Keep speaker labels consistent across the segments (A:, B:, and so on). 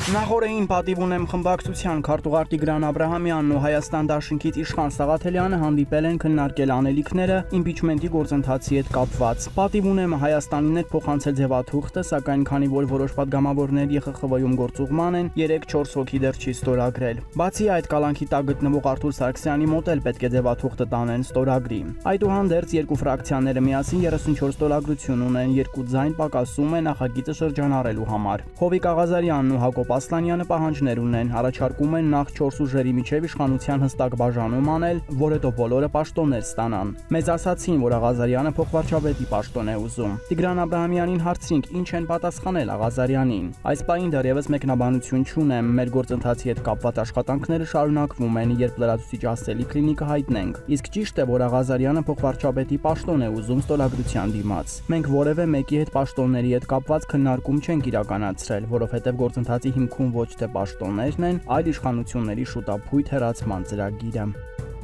A: Նախորդին պատիվ ունեմ խմբակցության քարտուղար Տիգրան Աբրահամյանն ու Հայաստան դաշինքից Իշխան Սաղաթելյանը հանդիպել են քննարկել անելիքները իմպիչմենտի գործընթացի հետ կապված։ Պատիվ ունեմ Հայաստանին հետ փոխանցել ձևաթուղթը, սակայն քանի որ որոշ պատգամավորներ ԵԽԽՎ-ում գործուղման են, 3-4 հոգի դեռ չի ստորագրել։ Բացի այդ, կալանքի տակ գտնվող Արթուր Սարգսյանի մոտ էլ պետք է ձևաթուղթը տանեն ստորագրի։ Այդուհանդերձ երկու ֆրակցիաները միասին 34 ստորագրություն ունեն, երկու ձայն պակասում է նախագիծը շրջանառելու համար։ Հովիկ Աղազարյանն ու Հակոբ Ասլանյանը պահանջներ ունեն, առաջարկում են նախ 4 ուժերի միջև իշխանության հստակ բաժանում անել, որ հետո բոլորը պաշտոններ ստանան։ Մեզ ասացին, որ Աղազարյանը փոխվարչապետի պաշտոն է ուզում։ Տիգրան Աբրահամյանին հարցրինք, ինչ են պատասխանել Աղազարյանին։ Այս պահին դեռևս մեկնաբանություն չունեմ, մեր գործընթացի հետ կապված աշխատանքները շարունակվում են, երբ լրացուցիչ ասելիք լինի կհայտնենք։ Իսկ ճիշտ է, որ Աղազարյանը փոխվարչապետի պաշտոն է ուզում ստորագրության դիմաց։ Մենք որևէ մեկի հետ պաշտոնների հետ կապված քննարկում չենք իրականացրել, որովհետև գործընթացի հիմքում ոչ թե պաշտոններն են, այլ իշխանությունների շուտափույթ հեռացման ծրագիրը։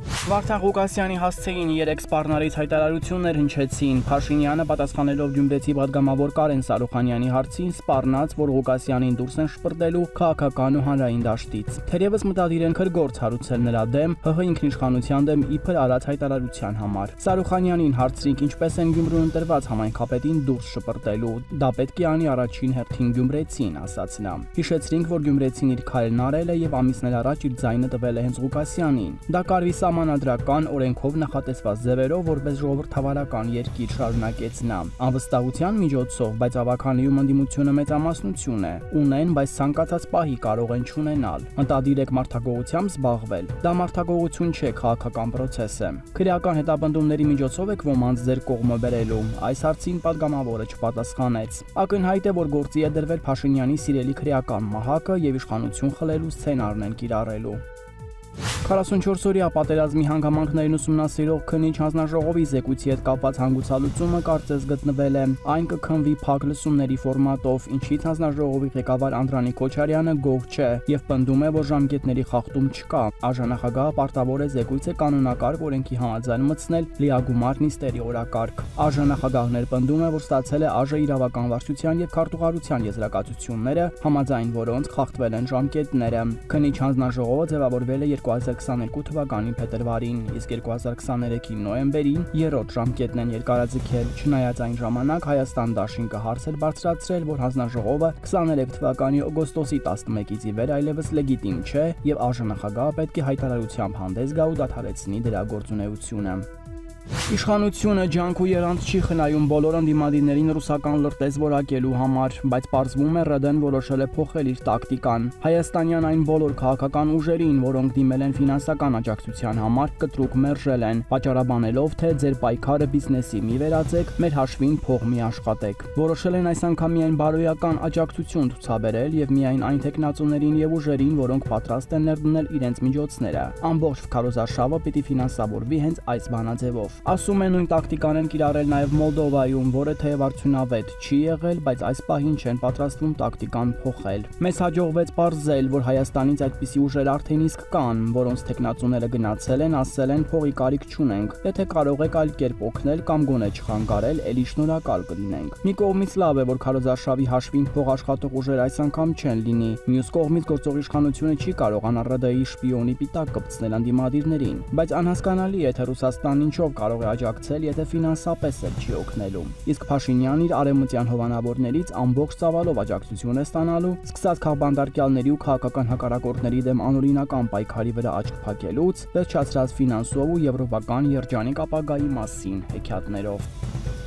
A: Վարդան Ղուկասյանի հասցեին 3 սպառնալից հայտարարություններ հնչեցին։ Փաշինյանը պատասխանելով Գյումրեցի պատգամավոր Կարեն Սարուխանյանի հարցին սպառնաց, որ Ղուկասյանին դուրս են շպրտելու քաղաքական ու հանրային դաշտից։ Թերևս մտադիր են քրգործ հարուցել նրա դեմ ՀՀ ինքնիշխանության դեմ իբր արած հայտարարության համար։ Սարուխանյանին հարցրինք, ինչպես են Գյումրուն ընտրված համայնքապետին դուրս շպրտելու։ Դա պետք է անի առաջին հերթին գյումրեցին, ասաց նա։ Հիշեցրինք, որ գյումրեցին իր քայլն արել է եւ ամիսներ առաջ իր ձայնը տվել է հենց Ղուկասյանին։ Դա կարվի Սահմանադրական օրենքով նախատեսված ձևերով որպես ժողովրդավարական երկիր, շարունակեց նա։ Անվստահության միջոցով, բայց ավականիում ընդդիմությունը մեծամասնություն է, ունեն, բայց ցանկացած պահի կարող են չունենալ։ Մտադիր եք մարդագողությամբ զբաղվել։ Դա մարդագողություն չէ, քաղաքական պրոցես է։ Քրեական հետապնդումների միջոցով եք ոմանց ձեր կողմը բերելու։ Այս հարցին պատգամավորը չպատասխանեց։ Ակնհայտ է, որ գործի է դրվել Փաշինյանի սիրելի քրեական մահակը եւ իշխանություն խլելու սցենարն են կիրառելու։ 44-օրյա պատերազմի հանգամանքներին ուսումնասիրող քննիչ հանձնաժողովի զեկույցի հետ կապված հանգուցալուծումը կարծես գտնվել է։ Այն կքննվի փակ լսումների ֆորմատով, ինչից հանձնաժողովի ղեկավար Անդրանիկ Քոչարյանը գոհ չէ եւ պնդում է, որ ժամկետների խախտում չկա։ Աժանախագահը պարտավոր է զեկույցը կանոնակարգ օրենքի համաձայն մտցնել լիագումար նիստերի օրակարգ։ Աժանախագահներ պնդում է, որ ստացել է ԱԺ իրավական վարչության եւ քարտուղարության եզրակացությունները, համաձայն որոնց խախտվել են ժամկետները։ Քննիչ հանձնաժողովը ձևավորվել է 2022 թվականի փետրվարին, իսկ 2023-ի նոյեմբերին երրորդ ժամկետն են երկարաձգել։ Չնայած այն ժամանակ Հայաստան դաշինքը հարց էր բարձրացրել, որ հանձնաժողովը 23 թվականի օգոստոսի 11-ից ի վեր այլևս լեգիտիմ չէ եւ ԱԺ-նախագահը պետք է հայտարարությամբ հանդես գա ու դադարեցնի դրա գործունեությունը։ Իշխանությունը ջանք ու երանգ չի խնայում բոլոր ընդդիմադիրներին ռուսական լրտես որակելու համար, բայց պարզվում է ՌԴ-ն որոշել է փոխել իր տակտիկան։ Հայաստանյան այն բոլոր քաղաքական ուժերին, որոնք դիմել են ֆինանսական աջակցության համար, կտրուկ մերժել են, պատճառաբանելով, թե ձեր պայքարը բիզնեսի մի վերածեք, մեր հաշվին փող մի աշխատեք։ Որոշել են այս անգամ միայն բարոյական աջակցություն ցուցաբերել եւ միայն այն տեխնացուներին եւ ուժերին, որոնք պատրաստ են ներդնել իրենց միջոցները։ Ամբողջ քարոզարշավը պիտի ֆինանսավորվի հենց այս բանաձևով։ Ասում են նույն տակտիկան են կիրառել նաև Մոլդովայում, որը թեև արդյունավետ չի եղել, բայց այս պահին չեն պատրաստվում տակտիկան փոխել։ Մեզ հաջողվեց պարզել, որ Հայաստանից այդպիսի ուժեր արդեն իսկ կան, որոնց տեխնացուները գնացել են, ասել են փողի կարիք չունենք։ Եթե կարող եք այլ կերպ օգնել կամ գոնե չխանգարել, ելի շնորհակալ կլինենք։ Մի կողմից լավ է, որ քարոզարշավի հաշվին փող աշխատող ուժեր այս անգամ չեն լինի։ Մյուս կողմից գործող իշխանությունը չի կարողանա ՌԴ-ի շպիոնի պիտակ կպցնել անդիմադիրներին, բայց անհասկանալի է, թե Ռուսաստանն ինչով կարող է աջակցել, եթե ֆինանսապես էլ չի օգնելու։ Իսկ Փաշինյանն իր արևմտյան հովանավորներից ամբողջ ծավալով աջակցություն է ստանալու, սկսած քաղբանդարկյալների ու քաղաքական հակառակորդների դեմ անօրինական պայքարի վրա աչք փակելուց, վերջացրած ֆինանսով ու եվրոպական երջանիկ ապագայի մասին հեքիաթներով։